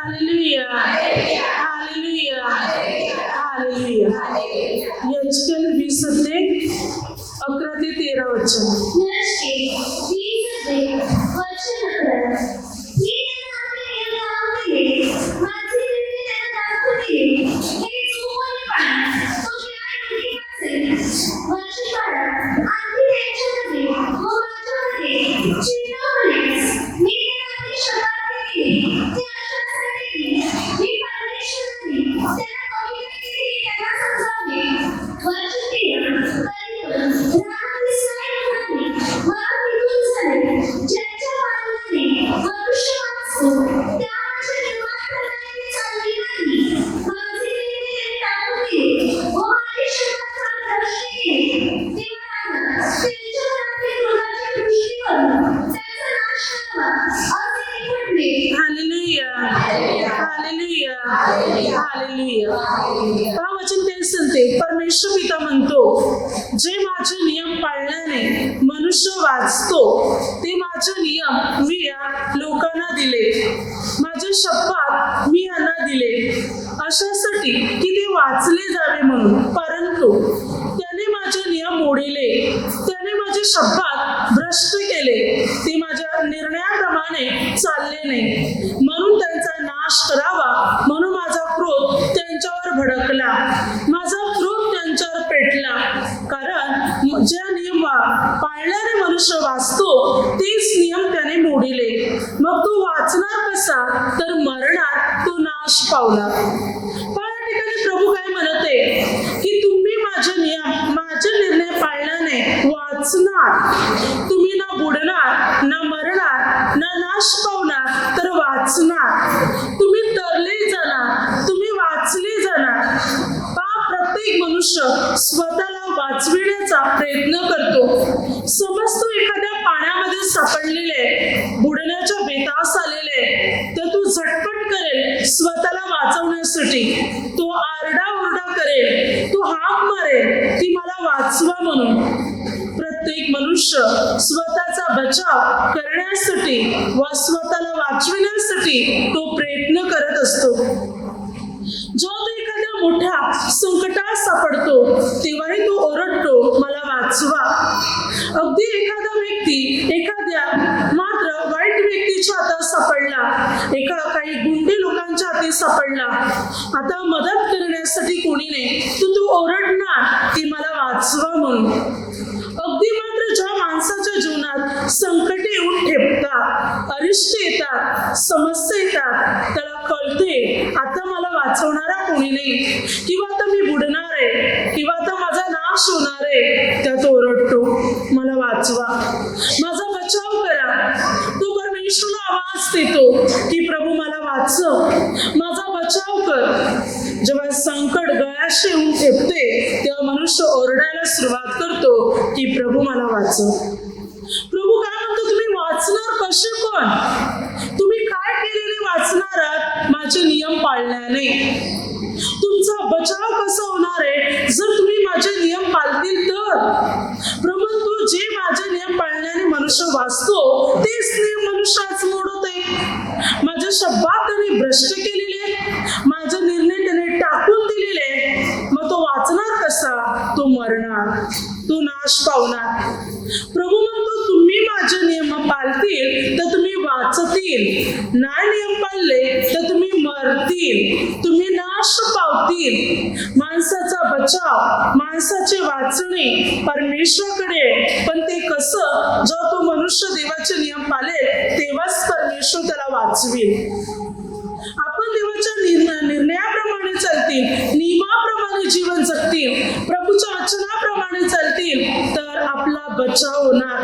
Hallelujah, hallelujah, hallelujah. Ezekiel 20:11-13 वचन. परमेश्वर पिता म्हणतो, जे माझे नियम पाळल्याने मनुष्य वाचतो, ते माझे नियम मी या लोकांना दिले, माझे शपथ मी यांना दिले अशासाठी की ते वाचले जावे म्हणून. परंतु त्याने माझे नियम मोडिले, त्याने माझे शपथ भ्रष्ट केले, ते माझ्या निर्णयाप्रमाणे चालले नाही म्हणून त्यांचा नाश करावा म्हणून माझा क्रोध त्यांच्यावर भडकला, माझा क्रोध त्यांच्यावर पेटला. कारण ज्या नियम पाळल्याने मनुष्य वाचतो तेच नियम त्याने मोडिले. मग तो वाचणार कसा, तर मरणार, तो नाश पावला. पण या ठिकाणी प्रभू काय म्हणते की तुम्ही माझे नियम, माझे निर्णय पाळल्याने वाचणार, तुम्ही ना बुडणार, ना मरणार, ना नाश पावणार, तर वाचणार, तुम्ही तरले जाणार, तुम्ही वाचले जाणार. प्रत्येक मनुष्य स्वतःला वाचविण्याचा प्रयत्न करतो. समजतो एखाद्या पाण्यामध्ये सापडलेले, बुडण्याच्या बेतास आलेले, तर तू झटपट करेल स्वतःला वाचवण्यासाठी, तो आरडाओरडा करेल, तो हाक मारेल की मला वाचवा म्हणून. प्रत्येक मनुष्य स्वतःचा बचाव करण्यासाठी व स्वतःला वाचविण्यासाठी तो प्रयत्न करत असतो. जेव्हा तो एखाद्या मोठ्या संकटात सापडतो तेव्हाही तो ओरडतो, मला वाचवा. अगदी एखादा व्यक्ती एखाद्या मात्र वाईट व्यक्तीच्या हातात सापडला, काही गुंडे लोकांच्या हाती सापडला, आता मदत करण्यासाठी कोणी नाही, तर तू ओरडणार की मला वाचवा म्हणून. अगदी मात्र ज्या माणसाच्या जीवनात संकटे येऊन ठेपतात, अरिष्ट येतात, समस्या येतात, त्याला कळते आता मला वाचवणारा कोणी नाही, किंवा आता मी बुडणार आहे, किंवा आता माझा नाश होणार आहे, त्यात ओरडतो मला वाचवा, माझा बचाव करा. तो परमेश्वराला आवाज देतो की प्रभू मला वाचव, माझा बचाव कर. जेव्हा संकट गळ्याशी येऊन ठेपते तेव्हा मनुष्य ओरडायला सुरुवात करतो की प्रभू मला वाचव. प्रभू काय म्हणतो, तुम्ही वाचणार कसे पण? तुम्ही काय केलेले वाचणार आहात? माझे नियम पाळल्याने. तुमचा बचाव कसा होणार आहे जर तुम्ही माझे नियम पाळतील तर? प्रभू तू जे माझे नियम पाळल्याने मनुष्य वाचतो तेच नियम मनुष्याच मोडवते. माझ्या शब्दात त्याने भ्रष्ट केलेले, माझे निर्णय त्याने टाकून दिलेले, मग तो वाचणार कसा? तो मरणार, तो नाश पावणार. प्रभू म्हणतो तुम्ही माझे नियम पाळतील तर तुम्ही वाचतील, नाही नियम पाळले तर तुम्ही मरतील, तुम्ही नाश पावतील. माणसाचा बचाव, माणसाचे वाचणे परमेश्वराकडे, पण ते कसं? जेव्हा तो मनुष्य देवाचे नियम पाळेल तेव्हाच परमेश्वर त्याला वाचवेल. आपण देवाच्या निर्णयाप्रमाणे चालतील, नियमाप्रमाणे जीवन जगतील, प्रभूच्या वचनाप्रमाणे चालतील तर आपला बचाव होणार.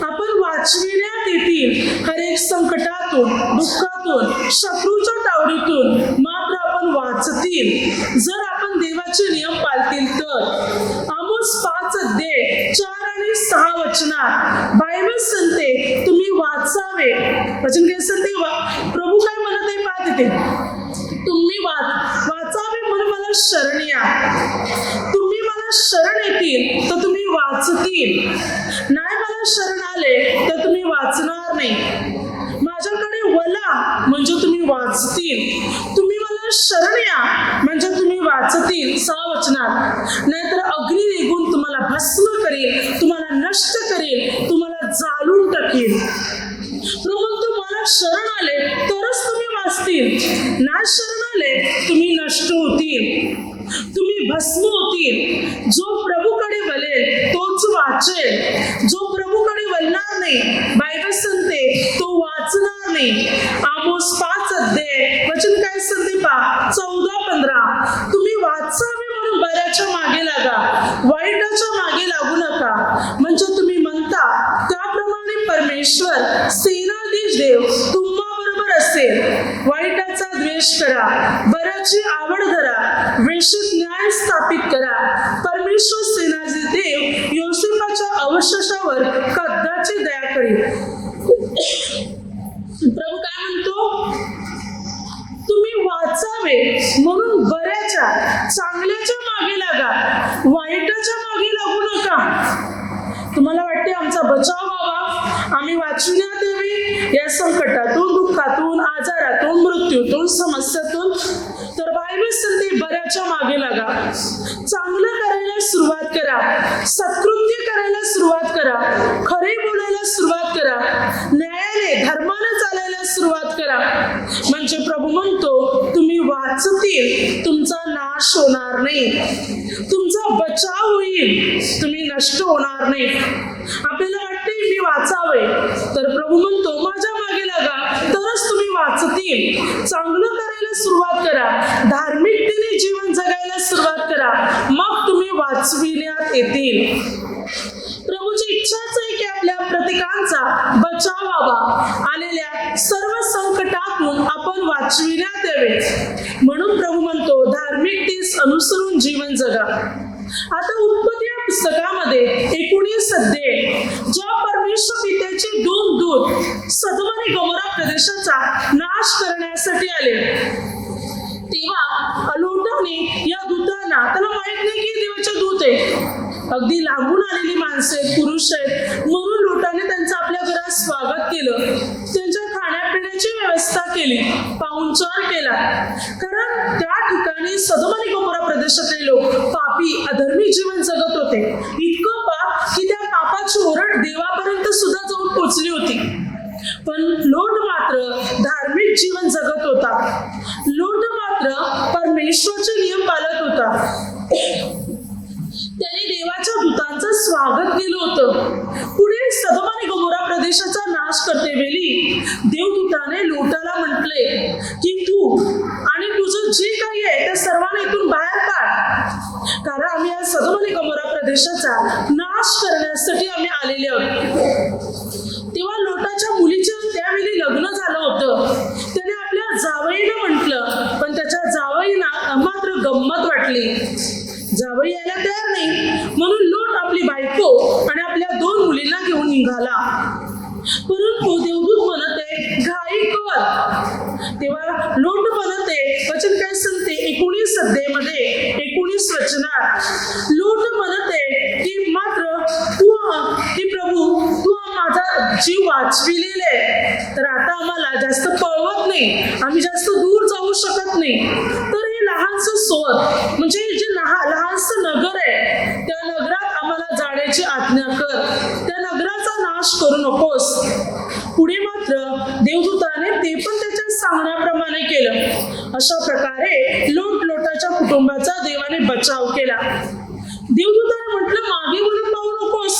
आपण वाचविण्यात येतील हर एक संकटातून, दुःखातून, शत्रूच्या तावडीतून, मात्र आपण वाचतील जर आपण देवाचे नियम पाळतील तर. आमोस 5:4-6 वचनात बायबल सांगते तुम्ही वाचावे. वचन काय सांगते? प्रभू काय म्हणत आहे पाहत येते, तुम्ही वाचावे म्हणून मला शरण या. तुम्ही मला शरण येतील तर तुम्ही वाचतील, नाही मला शरण आले तर तुम्ही वाचणार नाही. माझ्याकडे वला म्हणजे तुम्ही वाच वाचतील. तुम्ही मला शरण या म्हणजे तुम्ही वाचतील 6 वचनात. नाहीतर अग्नी निघून तुम्हाला भस्म करेल, तुम्हाला नष्ट करेल, तुम्हाला जाळून टाकेल. प्रभू तुम्हाला शरण आले तरच तुम्ही वाचतील, नाही शरण आले तुम्ही नष्ट होतील, तुम्ही भस्म होतील. जो प्रभूकडे वळेल तोच वाचेल, जो प्रभूकडे वळणार नाही, बायबल सांगते तो वाचणार नाही. आमोस 5 अध्याय वचन काय सांगते पहा 14-15. तुम्ही वाचावे म्हणून बऱ्याच्या मागे लागा, वाईटाच्या मागे लागू नका. म्हणजे तुम्ही म्हणता त्याप्रमाणे परमेश्वर सेनाधीश देव तुम्हा बरोबर असेल. वाईटाचा द्वेष करा, बऱ्याची आवड धरा, वेशीत न्याय स्थापित करा. परमेश्वर सेनाधीश देव योसेफाच्या अवशेषावर कदाचित दया करेल. प्रभू काय म्हणतो? तुम्ही वाचावे म्हणून बऱ्याच्या चांगल्याच्या मागे लागा, वाईटाच्या मागे लागू नका. तुम्हाला वाटते आमचा बचाव व्हावा, आम्ही वाचविण्यात यावी या संकटातून, दुःखातून, आजारातून, मृत्यूतून, समस्यातून, तर बायबल सांगते बऱ्याच्या मागे लागा. चांगलं करायला सुरुवात करा, सत्कृत्य करायला सुरुवात करा, खरे बोलायला सुरुवात करा, न्यायाने धर्माने चालायला सुरुवात करा. म्हणजे प्रभू म्हणतो तुम्ही वाचतील, तुमचा नाश होणार नाही, तुमचा बचाव होईल, तुम्ही नष्ट होणार नाही. आपल्याला वाटते मी वाचावे, तर प्रभू म्हणतो माझ्या मागे लागा तरच तुम्ही वाचतील. चांगलं करायला सुरुवात करा, धार्मिकतेने जीवन जगायला सुरुवात करा, मग तुम्ही वाचविण्यात येतील. प्रभूची इच्छाच आहे की आपल्या प्रत्येकांचा बचाव व्हावा, आलेल्या सर्व संकटातून आपण वाचविण्यात यावे. म्हणून प्रभू म्हणतो धार्मिकतेस अनुसरून जीवन जगा. आता उत्पत्ती या पुस्तकामध्ये 19 अध्याय ज्या परमेश्वर पित्याचे 2 दूत सदोम आणि गमोरा प्रदेशाचा नाश करण्यासाठी आले, तेव्हा लोटाने या दूतांना, त्याला माहित नाही की देवाचे दूत आहे, अगदी लांबून आलेली माणसं आहेत, पुरुष आहेत, म्हणून लोटाने त्यांचं आपल्या घरात स्वागत केलं, त्यांच्या खाण्यापिण्याची व्यवस्था केली, पाहुणचार केला. कारण त्या ठिकाणी सदोम आणि गमोरा प्रदेशातले लोक पापी अधर्मी जीवन जगत होते. इतकं पाप की त्या पापाची ओरड देवापर्यंत सुद्धा जाऊन पोचली होती. पण लोट मात्र धार्मिक जीवन जगत होता, लोट मात्र परमेश्वराचे नियम पाळत होता. त्याने देवाच्या दूतांचं स्वागत केलं होतं. पुढे सदोम आणि गमोरा प्रदेशाचा नाश करतेवेळी देवदूताने लोटाला म्हटले की तू आणि तुझं जे काही आहे त्या सर्वांना इथून बाहेर काढ, कारण आम्ही या सदोम आणि गमोरा प्रदेशाचा नाश करण्यासाठी आम्ही आलेले आहोत. तेव्हा लोटाच्या मुलीचं त्यावेळी लग्न झालं होतं. त्याने आपल्या जावईला म्हटलं, पण त्याच्या जावईला मात्र गंमत वाटली. जावई यायला तयार नाही, म्हणून लोट आपली बायको आणि आपल्या 2 मुलींना घेऊन निघाला. परंतु देवदूत म्हणत आहे घाई कर. तेव्हा लोट म्हणत आहे, वचन काय सांगते 19 अध्यायामध्ये 19 वचनात लोट म्हणत आहे की मात्र तू की प्रभू तू माझा जीव वाचविलेला आहे, तर आता आम्हाला जास्त पळवत नाही, आम्ही जास्त दूर जाऊ शकत नाही, तर हे लहानसं सोर म्हणजे जे लहानसं नगर आहे त्या नगरात आम्हाला जाण्याची आज्ञा कर, त्या नगराचा नाश करू नकोस. पुढे मात्र देवदूताने ते पण त्याच्या सांगण्याप्रमाणे केलं. अशा प्रकारे लोटाच्या कुटुंबाचा देवाने बचाव केला. देवदूताने म्हटलं मागे वळून पाहू नकोस.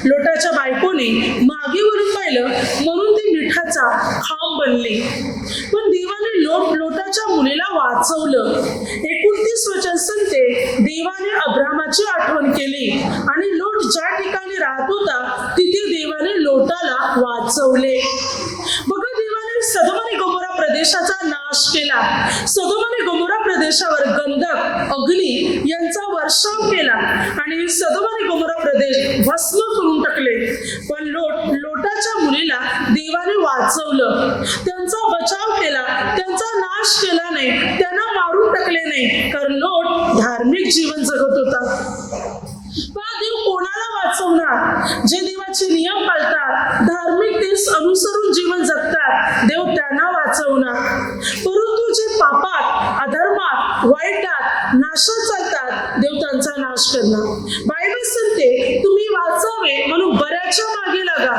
लोटाच्या बायकोने मागे वळून पाहिलं म्हणून ती मिठाचा खांब बनली. पण देवाने लोटाच्या मुलीला वाचवलं. 29 वचन सांगते देवाने अब्रामाची आठवण केली आणि लोट ज्या ठिकाणी राहत होता तिथे देवाने लोटाला वाचवले. बघा, देवाने सदोम आणि गमोरा प्रदेशाचा नाश केला. सदोम आणि गमोरा प्रदेशावर गंधक, अग्नी यांचा वर्षाव केला आणि सदोम आणि गमोरा प्रदेश भस्म करून टाकले. पण लोटाच्या मुलीला देवाने वाचवलं, त्यांचा बचाव केला, त्यांचा नाश केला नाही, त्यांना मारून टाकले नाही, कारण लोट धार्मिक जीवन जगत होता. देव कोणाला वाचवणार. जे देवाचे नियम पाळतात, धार्मिकतेस अनुसरून जीवन जगतात, देव त्यांना वाचवणार. परंतु जे पापात, अधर्मात, वाईटात, नाशात चालतात, देव त्यांचा नाश करणार. बायबल सांगते तुम्ही वाचावे म्हणून बऱ्याच्या मागे लागा.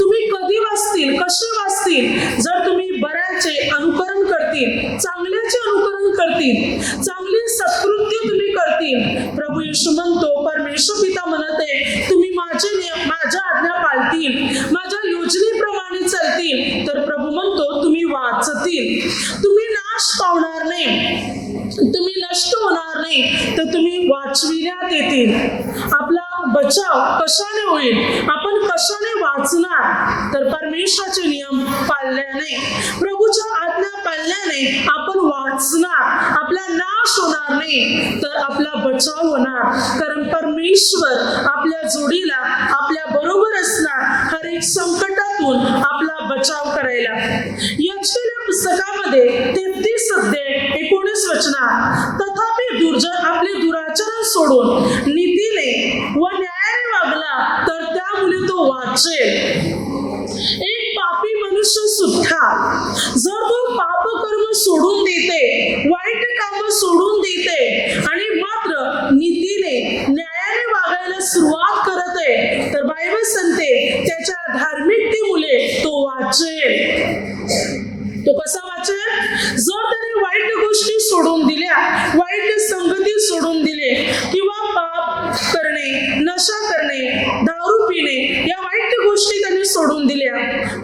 तुम्ही कधी वाचतील, कसे वाचतील? जर तुम्ही बऱ्याचे अनुकरण करतील, चांगल्याचे अनुकरण करतील, चांगली सत्कृत्य तुम्ही करतील. प्रभू येशू म्हणतो, परमेश्वर पिता म्हणते, तुम्ही माझ्या आज्ञा पाळतील, माझ्या योजनेप्रमाणे चालतील, तर प्रभू म्हणतो तुम्ही वाचतील. तुम्ही नाश पावणार नाही, तुम्ही नष्ट होणार नाही, तर तुम्ही वाचविण्यात येतील. आपला बचाव कशाने होईल? आपण कशाने वाचणार? तर परमेश्वराचे नियम पाळल्याने, प्रभूच्या आज्ञा पाळल्याने आपण वाचणार. आपला नाश होणार नाही, तर आपला बचाव होणार. कारण परमेश्वर आपल्या जोडीला, आपल्या बरोबर असणार, हर एक संकटातून आपला बचाव करायला. यशकेल्या पुस्तकामध्ये 33 अध्याय 19 वचनात, तथापि दुर्जन आपले दुराचरण सोडून नीतीने व न्यायाने वागला तर त्यामुळे तो वाचेल. एक पापी मनुष्य सुद्धा जर तो पाप कर्म सोडून देते, वाईट काम सोडून देते आणि मात्र नीतीने, न्यायाने वागायला सुरुवात करत आहे, तर बायबल सांगते त्याच्या धार्मिकतेमुळे तो वाचेल. तो कसा वाचेल? जर त्याने वाईट गोष्टी सोडून दिल्या, वाईट संगती सोडून दिले, किंवा पाप करणे, नशा करणे, दारू पिणे, या वाईट गोष्टी त्यांनी सोडून दिल्या,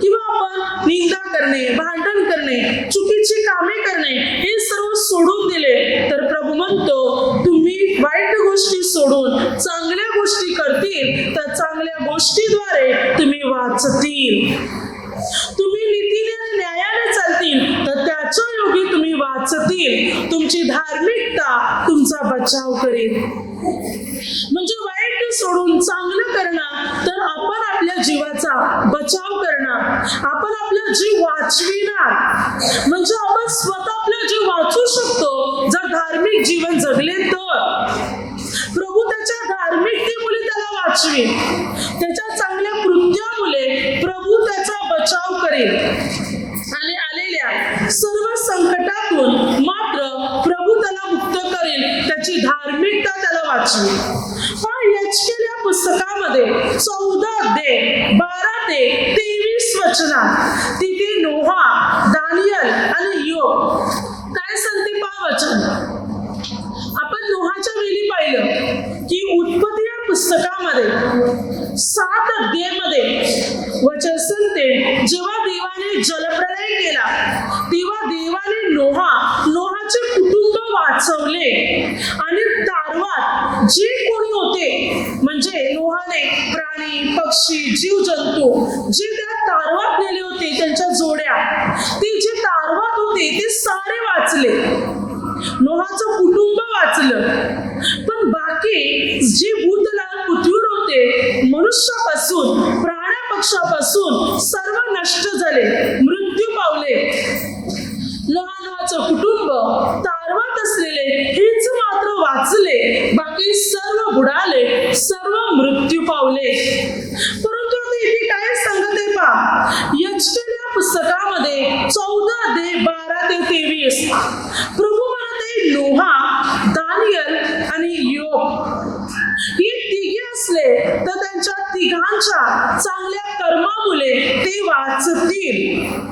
किंवा आपण निंदा करणे, भांडण करणे, चुकीची कामे करणे, हे सर्व सोडून दिले, तर प्रभू म्हणतो तुम्ही वाईट गोष्टी सोडून चांगल्या गोष्टी करतील, तर चांगल्या गोष्टीद्वारे तुम्ही वाचतील. तुम्ही नीतीने आणि न्यायाने चालतील, तर त्याच्या योगी तुम्ही वाचतील. तुमची धार्मिकता तुमचा बचाव करेल. म्हणजे वाईट सोडून चांगलं करणं, तर आपण आपल्या जीवाचा बचाव करणार, आपण आपला जीव वाचविणार. म्हणजे आपण स्वतः आपला जीव वाचू शकतो जर धार्मिक जीवन जगले तर. प्रभू त्याच्या धार्मिकतेमुळे त्याला वाचवेल, त्याच्या चांगल्या कृत्यामुळे प्रभू त्याचा बचाव करेल. आणि आलेल्या सर्व संकटातून मात्र प्रभू त्याला मुक्त करेल, त्याची धार्मिकता त्याला वाचवेल. पण यशकेल्या पुस्तकामध्ये 14 अध्याय 12 ते 23 वचनात तिथे नोहा, दानियल आणि योग काय सांगते पहा वचन. आपण नोहाच्या वेळी पाहिलं की उत्पत्ती या पुस्तकामध्ये 7 अध्यायामध्ये वचन सांगते, जेव्हा देवाने जलप्रलय केला तेव्हा देवाने नोहाचे कुटुंब वाचवले आणि तारवात जे कोणी होते, म्हणजे नोहाने प्राणी, पक्षी, जीवजंतू जे त्या तारवात नेले होते, त्यांच्या जोड्या, ते जे तारवात होते ते सारे वाचले. नोहाचं कुटुंब वाचलं. पण बाकी जे भूतलाल पृथ्वीवर होते, मनुष्यापासून, प्राण्या पक्षापासून सर्व नष्ट झाले, मृत्यू पावले. नोहाचं कुटुंब, तारवात असलेले हेच मात्र वाचले, बाकी सर्व बुडाले, सर्व मृत्यू पावले. परंतु आता इथे काय सांगत आहे पहा, यशकेल्या पुस्तकामध्ये 14 अध्याय 12 ते 23 प्रभू म्हणते नोहा, दानियल आणि योग ही तिघे असले तर त्यांच्या तिघांच्या चांगल्या कर्मामुळे ते वाचतील.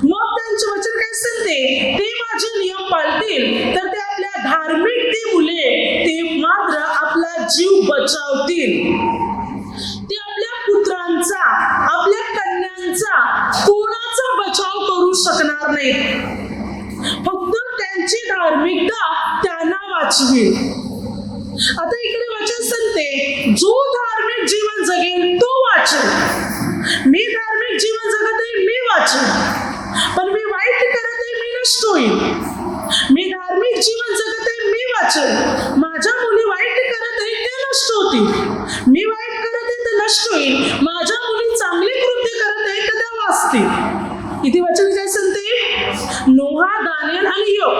मग त्यांचे वचन काय सांगते, ते माझे नियम पाळतील, तर ते आपल्या धार्मिकतेमुळे ते मात्र आपला जीव बचावतील. ते आपल्या पुत्रांचा, आपल्या कन्यांचा, कोणाचा बचाव करू शकणार नाही. फक्त त्यांची धार्मिकता त्यांना वाचवेल. आता इकडे वचन सांगते, जो धार्मिक जीवन जगेल तो वाचेल. मी धार्मिक जीवन जगत आहे, मी वाचेल. पण मी वाईट करत आहे, मी नष्ट होईल. मी धार्मिक जीवन जगत आहे, मी वाचेल. माझ्या मुली वाईट करत आहे, ते नष्ट होतील. मी वाईट करत आहे, ते नष्ट होईल. माझ्या मुली चांगले कृत्य करत आहे, तर त्या वाचतील. इथे वचन काय सांगते, नोहा, दानियल आणि योग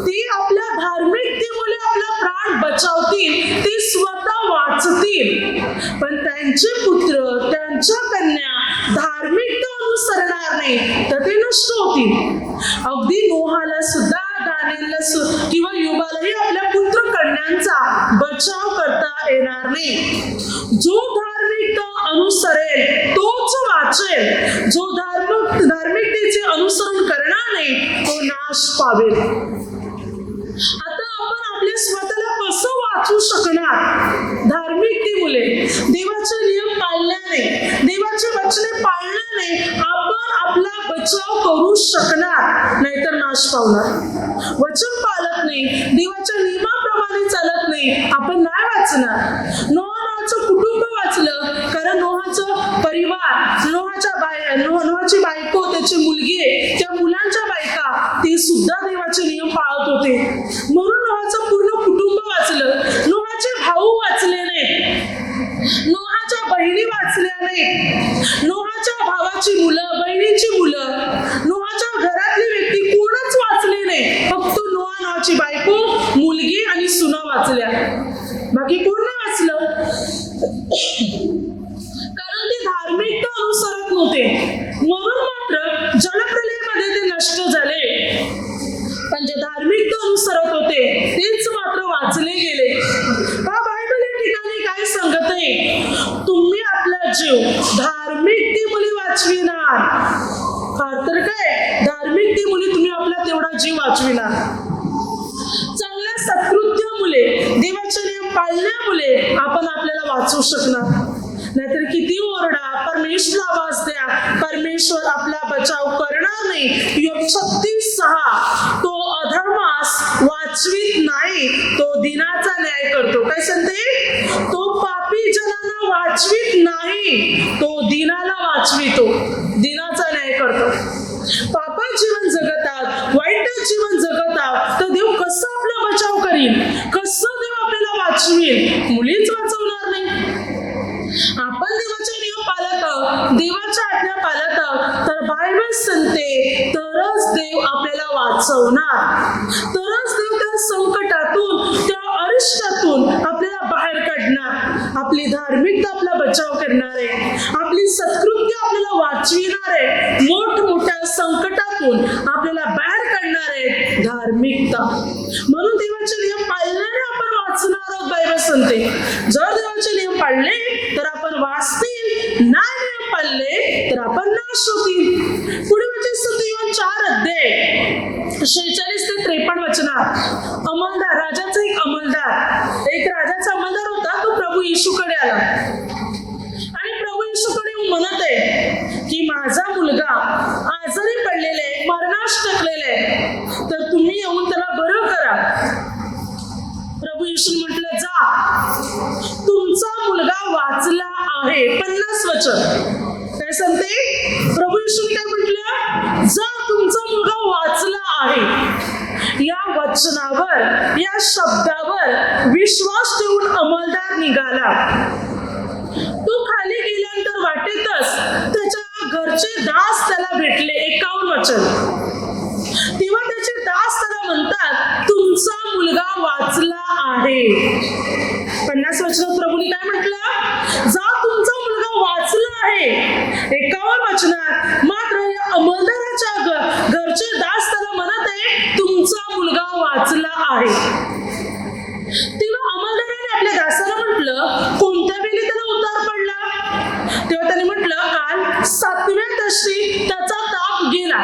ते आपल्या धार्मिकतेमुळे आपला प्राण बचावतील, ते स्वतः वाचतील, पण त्यांचे पुत्र त्यांच्या कन्या धार्मिकता अनुसरणार नाही तर ते नष्ट होतील. अगदी नोहाला सुद्धा, दानियेलला किंवा योबालाही आपल्या पुत्र कन्यांचा बचाव करता येणार नाही. जो धार्मिकता अनुसरेल तोच वाचेल, जो धार्मिकतेचे अनुसरण करणार नाही तो नाश पावेल. आता आपण आपल्या स्वतःला कसं वाचू शकणार? धार्मिकतेमुळे, देवाचे नियम पाळल्याने, देवाचे वचने पाळल्याने आपण आपला बचाव करू शकणार, नाहीतर नाश पावणार. वचन पाळत नाही, देवाच्या नियमाप्रमाणे चालत नाही, आपण नाही वाचणार. नोहाचं कुटुंब वाचलं, कारण नोहाचं परिवार, नोहाची बायको, त्याची मुलगी, त्या मुलांच्या बायका, ते सुद्धा देवाचे नियम पाळत होते, म्हणून नोहाचं पूर्ण कुटुंब वाचलं. नोहाचे भाऊ वाचले नाहीत, नोहाच्या बहिणी वाचल्या नाहीत, नोहाच्या भावाची मुलं, बहिणीची मुलं, नोहाच्या घरातली व्यक्ती कोणच वाचले नाही. फक्त नोहाची बायको, मुलगी आणि सुना वाचल्या, बाकी कोण नाही वाचलं. कारण ते धार्मिकता अनुसरत नव्हते, म्हणून मात्र जलप्रलयामध्ये ते नष्ट झाले. पण जे धार्मिकता अनुसरत होते तेच मात्र वाचले गेले. बायबल या ठिकाणी काय सांगत आहे? तुम्ही आपला जीव धार्मिकतेमुळे वाचविणार. तर काय, धार्मिकतेमुळे तुम्ही आपला तेवढा जीव वाचविणार. चांगल्या सत्कृत्यामुळे, देवाचे नियम पाळल्यामुळे आपण आपल्याला वाचवू शकणार. नाहीतर किती ओरडा, परमेश्वराला आवाज द्या, परमेश्वर आपला बचाव करणार नाही. योग 36:6 तो अधर्मास वाचवीत नाही, तो दिनाचा न्याय करतो. काय सांगते? तो पापी जनांना वाचवीत नाही, तो दिनाला वाचवितो, दिनाचा न्याय करतो. पापात जीवन जगतात, वाईट जीवन जगतात, तर देव कसं आपला बचाव करील? कसं देव आपल्याला वाचवेल? मुलीच वाचवणार नाही. आपण देवाचे नियम पाळत आहोत, देवाच्या आज्ञा पाळत आहोत, तर बायबल सांगते तरच देव आपल्याला वाचवणार, तरच देव त्या संकटातून, त्या अरिष्टातून आपल्याला बाहेर काढणार. आपली धार्मिकता आपला बचाव करणार आहे, आपली सत्कृत्य आपल्याला वाचविणार आहे, मोठमोठ्या संकटातून आपल्याला बाहेर काढणार आहे धार्मिकता. म्हणून देवाचे नियम पाळल्याने आपण वाचणार आहोत. बायबल सांगते जर देवाचे नियम पाळले तर आपण वाचतील, नाही नियम पाळले तर आपण नाश होतील. पुढे म्हणजे संत योहान 4:46 ते 53 वचनात अंमलदार, राजाचा एक राजाचा अंमलदार होता. तो प्रभू येशूकडे आला आणि प्रभू येशूकडे म्हणत आहे की माझा मुलगा आजारी पडलेले, मरणास टाकलेले, तर तुम्ही येऊन त्याला बरं करा. प्रभू येशू म्हटलं जा, तुमचा मुलगा वाचला आहे. 50 वचन काय सांगते? प्रभू येशूने काय म्हटलं? जा, तुमचा मुलगा वाचला आहे. या वचनावर, या शब्दावर विश्वास ठेवून अंमलदार निघाला. तो खाली गेल्यानंतर वाटेतच त्याच्या घरचे दास त्याला भेटले. 51 वचन. तेव्हा त्याचे दास त्याला म्हणतात तुमचा मुलगा वाचला आहे. 50 वचनात प्रभूने काय म्हटलं? जा, तुमचा मुलगा वाचला आहे. 51 वचनात मात्र या अंमलदाराच्या घरचे दास त्याला म्हणत आहे तुमचा मुलगा वाचला आहे. तेव्हा अंमलदाराने आपल्या दासाला म्हटलं कोणत्या वेळी त्याला उतार पडला? तेव्हा त्याने म्हटलं काल 7व्या ताशी त्याचा ताप गेला.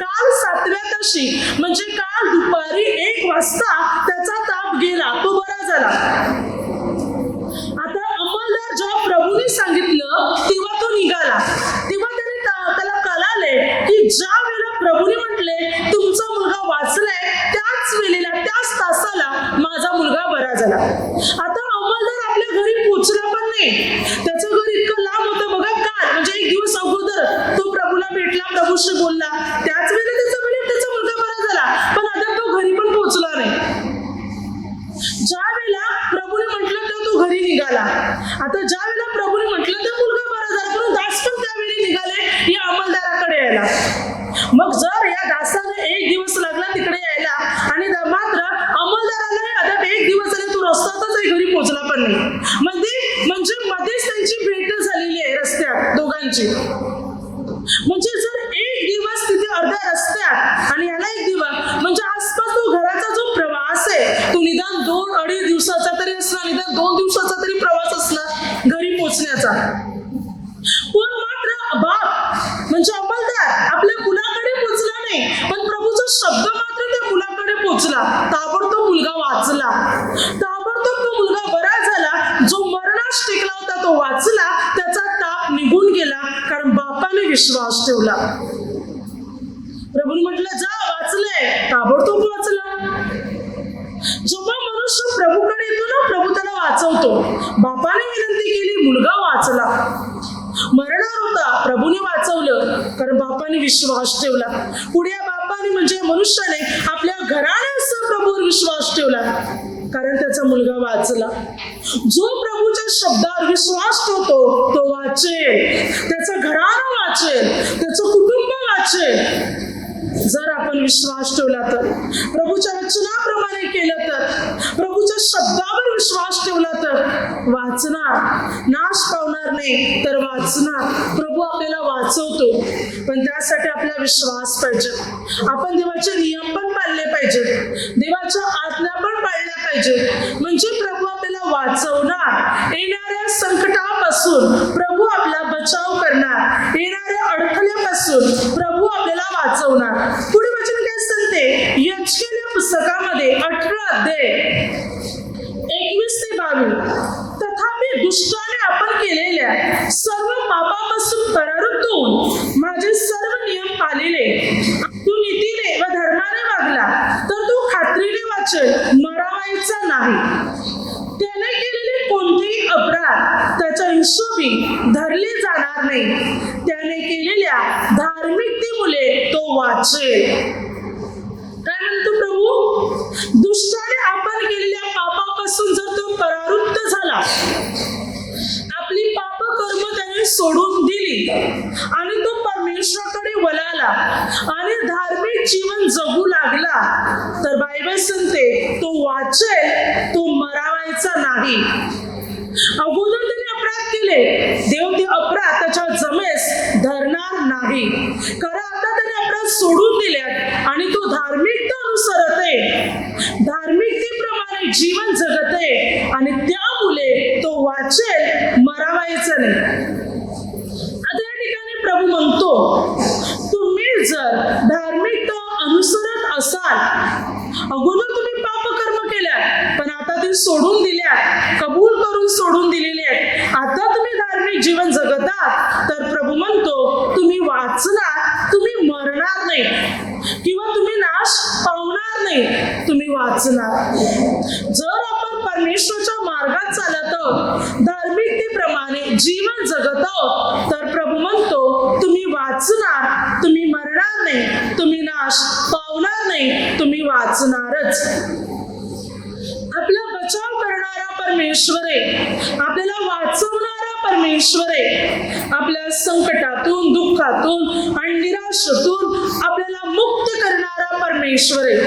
काल 7व्या ताशी म्हणजे काल दुपारी 1 वाजता त्याचा ताप गेला, तो बरा झाला. आता अंमलदार जेव्हा प्रभूने सांगितलं तेव्हा तो निघाला. तेव्हा त्याला कळाले की ज्या वेळेला प्रभूने म्हटले तुमचा मुलगा वाचलाय, त्याच वेळेला, त्याच तासाला माझा मुलगा बरा झाला. आता अंमलदार आपल्या घरी पोहोचला पण नाही. त्याचं घर इतकं लांब होतं बघा. काल म्हणजे 1 दिवस अगोदर तो प्रभूला भेटला, प्रभूशी बोलला, त्याच वेळेला त्याचा मुलगा बरा झाला, पण आता तो घरी पण पोहोचला नाही. ज्या वेळेला प्रभूने म्हटलं तेव्हा तो घरी निघाला. आता ज्या वेळेला प्रभूने म्हटलं तर मुलगा बरा झाला, म्हणून दास पण त्यावेळी निघाले या अंमलदाराकडे यायला. मग जर या दासाने 1 दिवस लागला पोहोचला, ताबडतोब मुलगा वाचला, ताबडतोब तो मुलगा बरा झाला. जो मरणास टेकला होता तो वाचला, त्याचा ताप निघून गेला, कारण बापाने विश्वास ठेवला. प्रभूने म्हटलं जा, वाचलंय, ताबडतोब वाचला. जेव्हा मनुष्य प्रभूकडे येतो ना, प्रभू त्याला वाचवतो. बापाने विनंती केली, मुलगा वाचला. मरणार होता, प्रभूने वाचवलं, कारण बापाने विश्वास ठेवला. पुढे या बापाने म्हणजे मनुष्याने आपल्या घराने प्रभूवर विश्वास ठेवला, कारण त्याचा मुलगा वाचला. जो प्रभूच्या शब्दावर विश्वास ठेवतो तो वाचेल, त्याचं घराणं वाचेल, त्याचं कुटुंब वाचेल. जर आपण विश्वास ठेवला तर, प्रभूच्या वचनाप्रमाणे केलं तर, प्रभूच्या शब्दावर विश्वास ठेवला तर वाचणार, नाश पावणार नाही तर वाचणार. प्रभू आपल्याला वाचवतो, पण त्यासाठी आपला विश्वास पाहिजे. आपण देवाचे नियम पण पाळले पाहिजे, देवाच्या आज्ञा पण पाळल्या पाहिजे, म्हणजे प्रभू आपल्याला वाचवणार. येणाऱ्या संकटापासून प्रभू आपला बचाव करणार, येणाऱ्या अडथळ्यापासून प्रभू आपल्याला वाचवणार. पुढे वचन काय सांगते, यजकेल या पुस्तकामध्ये 18 अध्याय 21 ते 22, तथापि दुष्टाने आपण केलेल्या सर्व पापापासून परावृत्त होऊन माझे सर्व नियम पाळले, तू नीतीने व धर्माने वागला तर तू खात्रीने वाचेल, मरावायचा नाही. त्याने केलेले कोणतेही अपराध त्याच्या हिशोबी धरले जाणार नाही. त्याने केलेल्या धार्मिकतेमुळे तो वाचेल. काय म्हणतो प्रभू, दुष्टाने आपण केलेल्या पापापासून जर तो परावृत्त झाला, आपली पाप कर्म त्याने सोडून दिली आणि तो परमेश्वराकडे वळाला आणि धार्मिक जीवन जगू लागला, तर बायबल सांगते तो वाचेल, तो मरावायचा नाही. अगोदर त्याने अपराध केले, देव ते अपराध त्याच्या जमेस धरणार नाही, कारण आता त्याने अपराध सोडून दिल्यात आणि तो धार्मिकता अनुसरत आहे, धार्मिकतेप्रमाणे जीवन जगत आहे आणि त्यामुळे तो वाचेल, मरावायचं नाही. आता या ठिकाणी प्रभू म्हणतो, तुम्ही जर धार्मिकता अनुसरत असाल, अगोदर तुम्ही पाप कर्म केल्यात पण आता ते सोडून दिल्यात, कबूल करून सोडून दिलेले आहेत, आता तुम्ही धार्मिक जीवन जगतात, तर प्रभू म्हणतो तुम्ही वाचणार, तुम्ही मरणार नाही किंवा तुम्ही नाश पावणार नाही, तुम्ही वाचणार. जर आपण परमेश्वराच्या मार्गात चालत आहोत, धार्मिकतेप्रमाणे जीवन जगत आहोत, तर प्रभू म्हणतो तुम्ही वाचणार, तुम्ही मरणार नाही, तुम्ही नाश पावणार नाही, तुम्ही वाचणारच. आपला बचाव करणारा परमेश्वर आहे, आपल्याला वाचवणारा परमेश्वर आहे, आपल्या संकटातून, दुःखातून आणि निराशेतून आपल्याला मुक्त करणारा परमेश्वर आहे.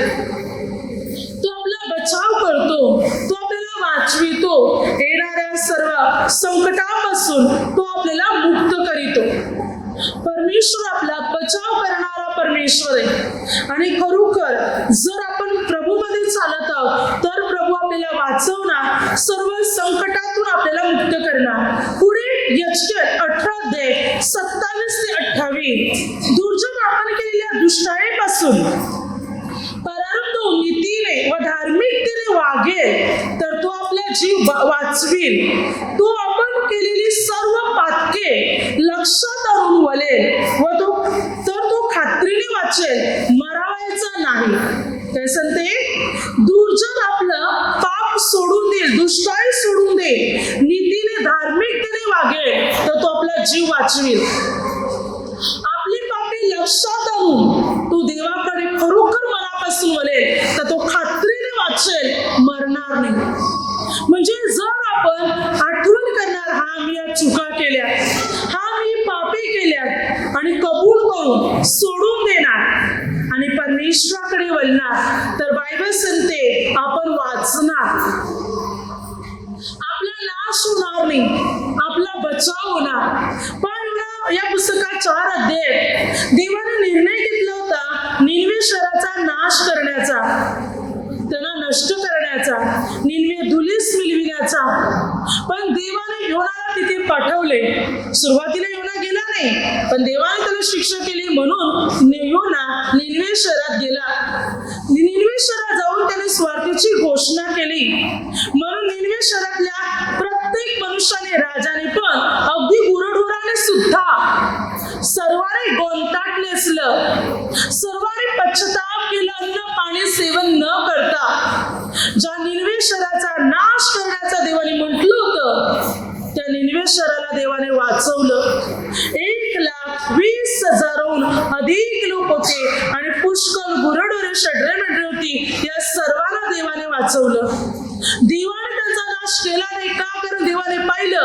तो आपला बचाव करतो, तो आपल्याला वाचवितो, येणाऱ्या सर्व संकटापासून तो आपल्याला मुक्त करीतो. परमेश्वर आपला बचाव करणारा परमेश्वर आहे आणि खरोखर जर आपण प्रभूमध्ये चालत आहोत तर प्रभू आपल्याला वाचवणार, सर्व संकटातून आपल्याला मुक्त करणार. पुढे यजकेल 18 अध्याय 27 ते 28, दुर्जन आपण केलेल्या दुष्टाईपासून परावृत्त होऊन नीतीने व धार्मिकतेने वागेल तर तो आपला जीव वाचवील, तो आपण केलेली सर्व पातके लक्षात आणून वळेल व तो खात्रीने वाचेल, मरावायचा नाही. काय सांगते, दुर्जन आपलं पाप सोडून देईल, दुष्टाई सोडून देईल, नीतीने धार्मिकतेने वागेल तर तो आपला जीव वाचवील. आपली पापे लक्षात आणून तो देवाकडे खरोखर मनापासून वळेल तर तो खात्रीने वाचेल, मरणार नाही. म्हणजे जर आपण आठवण करणार, हा मी या चुका केल्या, हा मी पापे केल्या आणि कबूल करून सोडून देणार आणि परमेश्वराकडे वळणार, तर बायबल सांगते आपण वाचणार, आपला नाश होणार नाही, आपला बचाव होणार. पण या पुस्तकात 4 अध्याय देवाने निर्णय घेतला होता निनवे शहराचा नाश करण्याचा, त्यांना नष्ट करण्याचा, निनवे धुलीस मिळविण्याचा. पण देवाने योनाला तिथे पाठवले. सुरुवातीला योना गेला नाही, पण देवाने त्याला शिक्षा केली म्हणून योना निनवे शहरात गेला. निनवे शहरात जाऊन वाचेची घोषणा केली. म्हणून निनवे शहरातल्या प्रत्येक मनुष्याने, राजाने पण, अगदी गुरढोराने सुद्धा सर्वांनी गोंताट नेसलं, सर्वांनी पश्चाताप केला, अन्न पाणी सेवन न करता ज्या निनवे शहराचा नाश करण्याचा देवाने म्हटलं होतं त्या निनवे शहराला देवाने वाचवलं. 1,20,000हून अधिक लोक होते आणि पुष्कळ गुरढोरे, षड्रे मेंढरे होती. या सर्वांना देवाने वाचवलं. देवाने त्यांचा नाश केला नाही का? कारण देवाने पाहिलं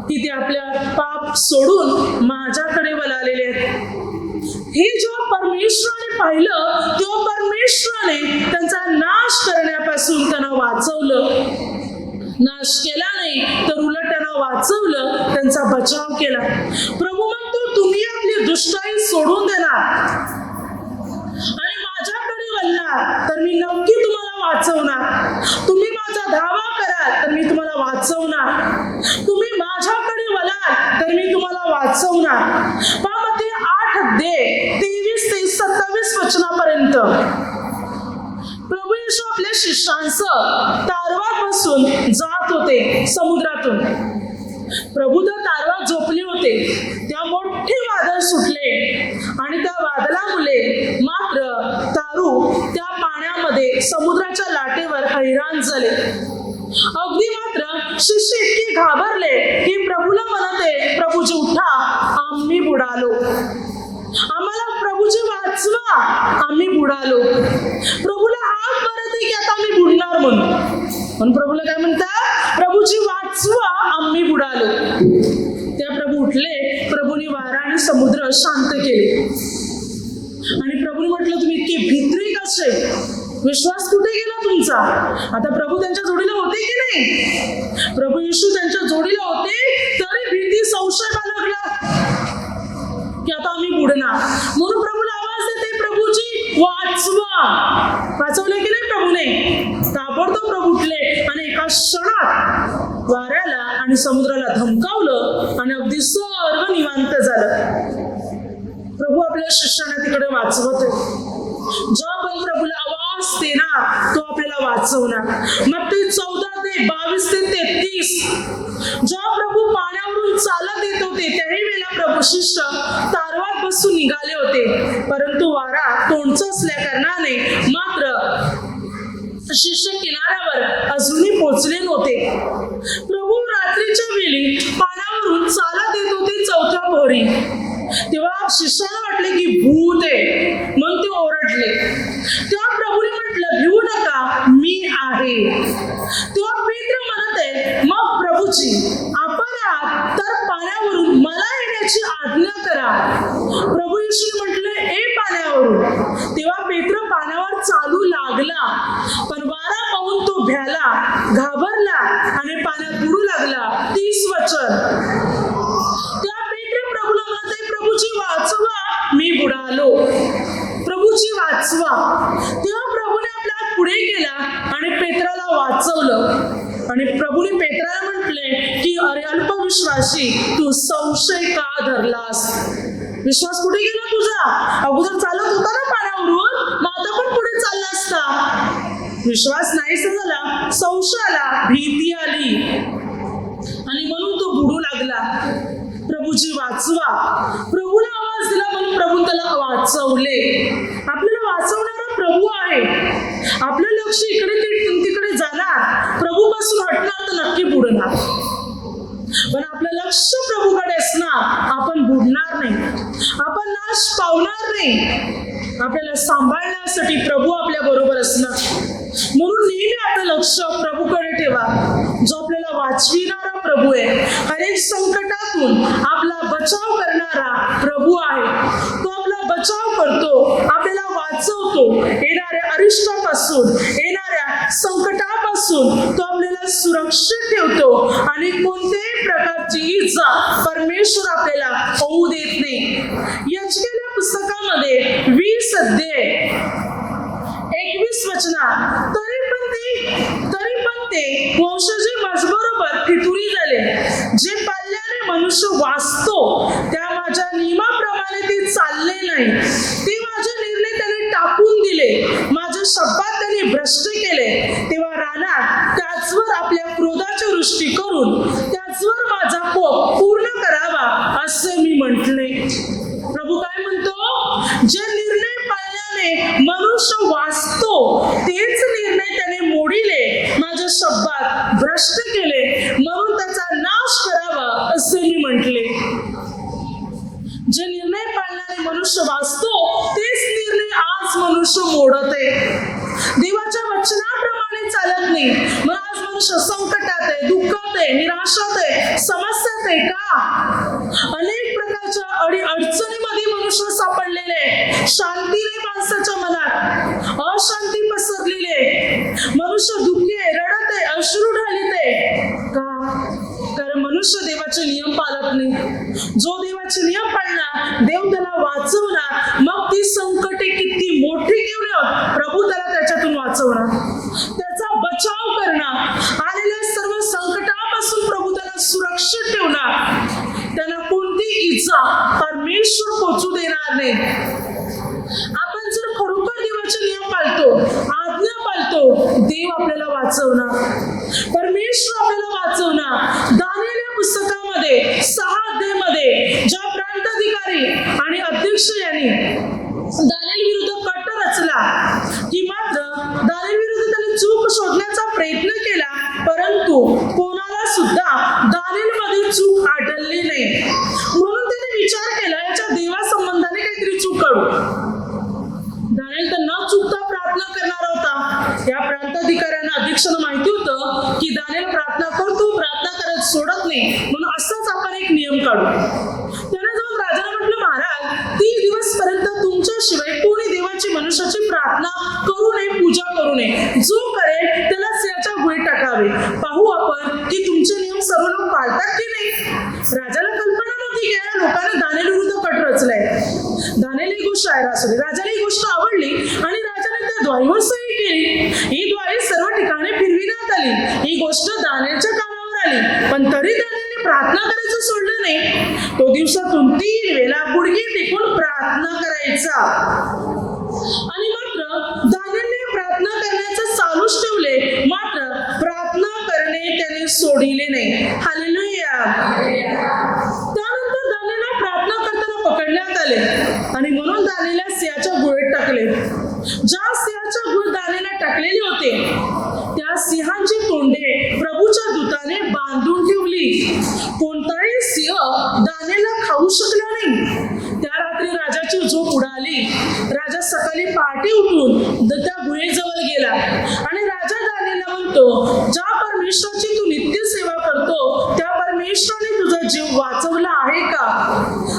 की ते आपल्या पाप सोडून माझ्याकडे वळालेले आहेत. हे जेव्हा परमेश्वराने पाहिलं तेव्हा परमेश्वराने त्यांचा नाश करण्यापासून त्यांना वाचवलं. नाश केला नाही तर उलट त्यांना वाचवलं, त्यांचा बचाव केला. प्रभू म्हणतो तुम्ही आपली दुष्टाई सोडून देणार आणि माझ्याकडे वळणार तर मी नक्की तुम्हाला वाचवणार. तुम्ही माझा धावा कराल तर मी तुम्हाला वाचवणार. तुम्ही माझ्याकडे वळाल तर मी तुम्हाला वाचवणार. पहा मत्ती 8:23-27 वचनापर्यंत प्रभू येशू आपल्या शिष्यांसह तारवात बसून जात होते समुद्रातून. प्रभू तर तारवात झोपले होते. त्या मोठे वादळ सुटले आणि त्या वादळामुळे मात्र तारू त्या पाण्यामध्ये समुद्राच्या लाटेवर हैराण झाले. अगदी मात्र शिष्य इतके घाबरले की प्रभूला म्हणते, प्रभूजी उठा, आम्ही बुडालो. आम्हाला प्रभूजी वाचवा, आम्ही बुडालो. प्रभूला हाक मारत की आता आम्ही बुडणार म्हणून. पण प्रभूला काय म्हणतात? प्रभूजी वाचवा, आम्ही बुडालो. त्या प्रभू उठले. प्रभूने वारा आणि समुद्र शांत केले आणि प्रभूने म्हटलं तुम्ही इतके भित्री कसे? विश्वास कुठे गेला तुमचा? आता प्रभू त्यांच्या जोडीला होते की नाही? प्रभू येशू त्यांच्या जोडीला होते तरी भीती, संशय बाळगला की आता आम्ही बुडणार. म्हणून प्रभूला आवाज देते, प्रभूजी वाचवा. वाचवले की नाही प्रभूने? ताबडतोब प्रभू उठले आणि एका क्षणात वाऱ्याला आणि समुद्राला धमकावलं आणि अगदी सर्व निवांत झालं. प्रभू आपल्या शिष्याने तिकडे वाचवत आहे. जेव्हा पण प्रभूला आवाज देणार तो आपल्याला वाचवणार. मत्ती 14:22-33 जेव्हा प्रभू पाण्यावरून चालत येत होते त्याही वेळेला प्रभू शिष्य तारवात बसून निघाले होते. परंतु वारा तोंडचा असल्या कारणाने मात्र शिष्य किनाऱ्यावर अजूनही पोहोचले नव्हते. प्रभू रात्रीच्या वेळी पाण्यावरून चालत येत होते 4थ्या प्रहरी. तेव्हा शिष्याला वाटले की भूत आहे म्हणून ते ओरडले. तेव्हा प्रभूने म्हटलं, भिवू नका, मी आहे. तेव्हा पेत्र म्हणत आहे, मग प्रभूजी आपण आहात तर पाण्यावरून मला येण्याची आज्ञा करा. प्रभू येशूने म्हटले, ए पाण्यावरून. तेव्हा पेत्र पाण्यावर चालू लागला, पण वारा पाहून तो भ्याला, घाबरला आणि पाण्यात बुडू लागला. 30 वचन. त्या पेत्र प्रभूला म्हणते, प्रभूजी वाचवा, मी बुडालो. प्रभूजी वाचवा. तेव्हा प्रभूने आपल्या हात पुढे केला आणि पेत्राला वाचवलं. आणि प्रभूने पेत्राला म्हटले की अरे अल्पविश्वासी, तू संशय का धरलास? विश्वास कुठे गेला तुझा? अगोदर चालत होता ना पाण्यावरून, मग आता पण पुढे चालला असता. विश्वास नाहीसा झाला, संशय आला, भीती आली आणि म्हणून तो बुडू लागला. प्रभूजी वाचवा. प्रभूला आवाज दिला म्हणून प्रभू त्याला वाचवले. आपल्याला वाचवणारा प्रभू आहे. आपलं लक्ष इकडे तिकडे जाणार, प्रभू पासून हटणार तर नक्की बुडणार. पण आपलं लक्ष प्रभूकडे असणार, आपण बुडणार नाही, आपण नाश पावणार नाही. आपल्याला सांभाळण्यासाठी प्रभू आपल्या बरोबर असणार. म्हणून नेहमी आपलं लक्ष प्रभूकडे ठेवा. जो आपल्याला वाचविणारा प्रभू आहे. हर एक संकटातून आपला बचाव करणारा प्रभू आहे. तो आपला बचाव करतो, आपल्याला वाचवतो. येणाऱ्या अरिष्टापासून, येणाऱ्या संकटापासून तो आपल्याला सुरक्षित ठेवतो आणि कोणत्याही प्रकारची इजा परमेश्वर आपल्याला होऊ देत नाही. याचकेल्या पुस्तकामध्ये 20 अध्याय 21 वचनात तरी पण ते वंशजे माझ्याबरोबर फितुरी झाले. जे पाल्याने मनुष्य वाचतो त्या माझ्या नियमाप्रमाणे ते चालले नाही. ते माझे निर्णय त्याने टाकून दिले, माझे शब्दात त्यांनी भ्रष्ट केले. केले तेव्हा रानात त्याचवर आपल्या क्रोधाची वृष्टी करून त्याचवर माझा कोप पूर्ण करावा असे मी म्हटले. प्रभू काय म्हणतो? जे निर्णय पाळल्याने मनुष्य वाचतो तेच निर्णय त्याने मोडिले, माझ्या शब्दात भ्रष्ट केले म्हणून त्याचा नाश करावा असे मी म्हटले. जे निर्णय पाळणारे मनुष्य वाचतो तेच निर्णय आज मनुष्य मोडते. देवाच्या वचनाप्रमाणे चालत नाही. मग आज मनुष्य संकटात आहे, दुःखात आहे, निराशात आहे, समस्यात आहे. का? अनेक प्रकारच्या अडचणीमध्ये मनुष्य सापडलेले आहे. शांती नाही माणसाच्या मनात, अशांती पसरलेली आहे. मनुष्य दुःखी आहे, रडत आहे, अश्रू ढालीत आहे. का? कारण मनुष्य देवाचे नियम पाळत नाही. जो देवाचे नियम पाळणार देव त्याला वाचवणार. मग ती संकटे किती मोठी घेऊन येऊन प्रभू त्याला त्याच्यातून वाचवणार, त्याचा बचाव करणार. आलेल्या सर्व संकटापासून प्रभू त्याला सुरक्षित ठेवणार. त्याला कोणती इजा परमेश्वर पोचू देणार नाही. आपण जर खरोखर देवाचे नियम पाळतो, आज्ञा पाळतो, देव आपल्याला वाचवणार, परमेश्वर आपल्याला वाचवणार. दानिएल या पुस्तकामध्ये 6 अध्यायामध्ये ज्या प्रांताधिकारी आणि अध्यक्ष यांनी दानिएल विरुद्ध कट रचला की मात्र दानिएल विरुद्ध त्याने चूक शोधण्याचा प्रयत्न केला, परंतु कोणाला सुद्धा दानिएल मध्ये चूक आढळली नाही. म्हणून त्याने विचार केला याच्या देवासंबंधाने काहीतरी चूक काढू. दानिएल तर न चुकता प्रार्थना करणार होता. या प्रांताधिकाऱ्यांना अध्यक्षांना माहिती होतं की दानिएल प्रार्थना करतो, प्रार्थना करत सोडत नाही, म्हणून असंच आपण एक नियम काढू. त्याने जाऊन राजाला म्हटलं, महाराज 30 दिवस पर्यंत तुमच्याशिवाय कोणी देवाची मनुष्याची प्रार्थना करू नये, पूजा करू नये. जो करेल त्याला सिंहाच्या गुहेत टाकावे. पाहू आपण की तुमचे नियम सर्व लोक पाळतात की नाही. राजाला कल्पना नव्हती की या लोकांना दानिएल विरुद्ध कट रचलाय. दानिएल ही गोष्ट आहे असली, राजाला ही गोष्ट आवडली आणि राजाने त्या द्वारीवर सही केली. ही द्वारी सर्व ठिकाणी फिरविण्यात आली. ही गोष्ट दानिएलच्या कानावर आली, पण तरी दानिएलने प्रार्थना करायचं सोडलं नाही. तो दिवसातून 3 वेळा गुडघे टेकून प्रार्थना करायचा. आणि मात्र दानिएलने प्रार्थना करण्याचं चालूच ठेवले, मात्र प्रार्थना करणे त्याने सोडिले नाही. हालेलुया. त्यानंतर दानिएलला प्रार्थना करताना पकडण्यात आले आणि म्हणून दानिएलला सिंहाच्या गुहेत टाकले. ज्या सिंहाच्या गुहेत दानिएलला टाकलेले होते त्या सिंहांची तोंडे प्रभूच्या दूताने बांधून ठेवली. कोणताही सिंह दानिएलला खाऊ शकला नाही. त्या रात्री राजाची झोप उडाली. राजा सकाळी पहाटे उठून त्या गुहेजवळ गेला आणि राजा दानिएलला म्हणतो, ज्या परमेश्वराची तू नित्य सेवा करतो त्या परमेश्वराने तुझा जीव वाचवला आहे का?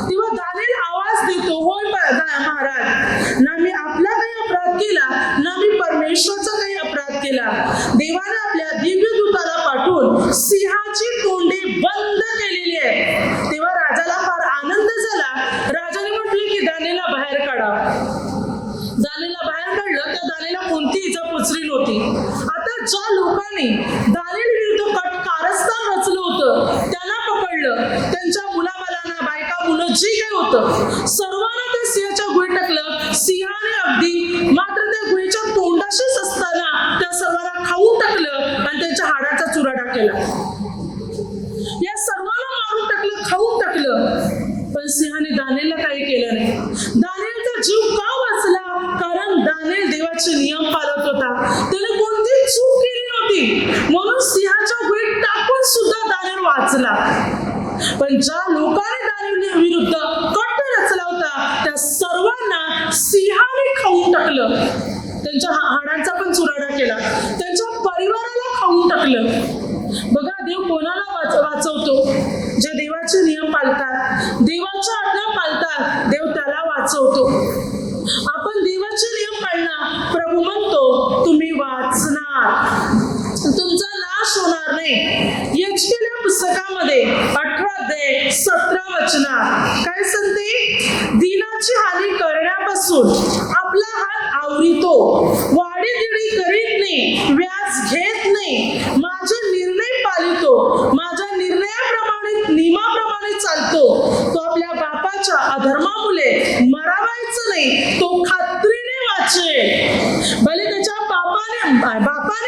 तेव्हा दानिएल आवाज देतो, होय महाराज, ना मी आपला काही अपराध केला, ना मी परमेश्वराचा काही अपराध केला. देवाने आपल्या दिव्य दूताला पाठवून सिंहाची तोंडे बंद केलेली आहे. तेव्हा राजाला फार आनंद झाला. राजाने म्हटले की दानिएलला बाहेर काढा. दानिएलला बाहेर काढलं. त्या दानिएलला कोणती इजा पोचली नव्हती. आता ज्या लोकांनी दानिएल विरुद्ध कारस्थान रचलं होतं त्यांना पकडलं. त्यांच्या मुलाबाळांना, बायका, मुलं जे काही होतं सर्वांना त्या सिंहाच्या गुहेत टाकलं. सिंहाने अगदी मात्र त्या गुहेच्या तोंडाशीच असताना त्या सर्वांना खाऊन टाकलं आणि त्यांच्या हाडाचा चुराडा केला. या सर्वांना मारून टाकलं, खाऊन टाकलं, पण सिंहाने दानिएलला काही केलं नाही. दानिएलचा जीव का वाचला? कारण दानिएल देवाचे नियम पाळत होता. त्याने कोणती चूक केली नव्हती, म्हणून सिंहाच्या गुहेत टाकून सुद्धा दानिएल वाचला. पण ज्या लोकांनी दानिएल विरुद्ध कट रचला होता त्या सर्वांना सिंहाने खाऊन टाकलं. त्यांच्या हाडांचा पण चुराडा केला, त्यांच्या परिवाराला खाऊन टाकलं. बघा, देव कोणाला वाचवतो? जे देवाचे नियम पाळतात, देवाच्या आज्ञा पाळतात, देव त्याला वाचवतो. आपण देवाचे नियम पाळणार. प्रभू म्हणतो तुम्ही वाचणार, तुमचा नाश होणार नाही. एचकेल या पुस्तकामध्ये 18 अध्याय 17 वचनात काय सांगते? दिनाची हानी करण्यापासून आपला हात आवरितो, वाढीदिडी करीत नाही, व्याज घेत नाही, माझे निर्णय पालितो, माझ्या निर्णयाप्रमाणे नियमाप्रमाणे चालतो. तो आपल्या बापाच्या अधर्मामुळे मरावायचं नाही, तो खात्रीने वाचेल. भले त्याच्या बापाने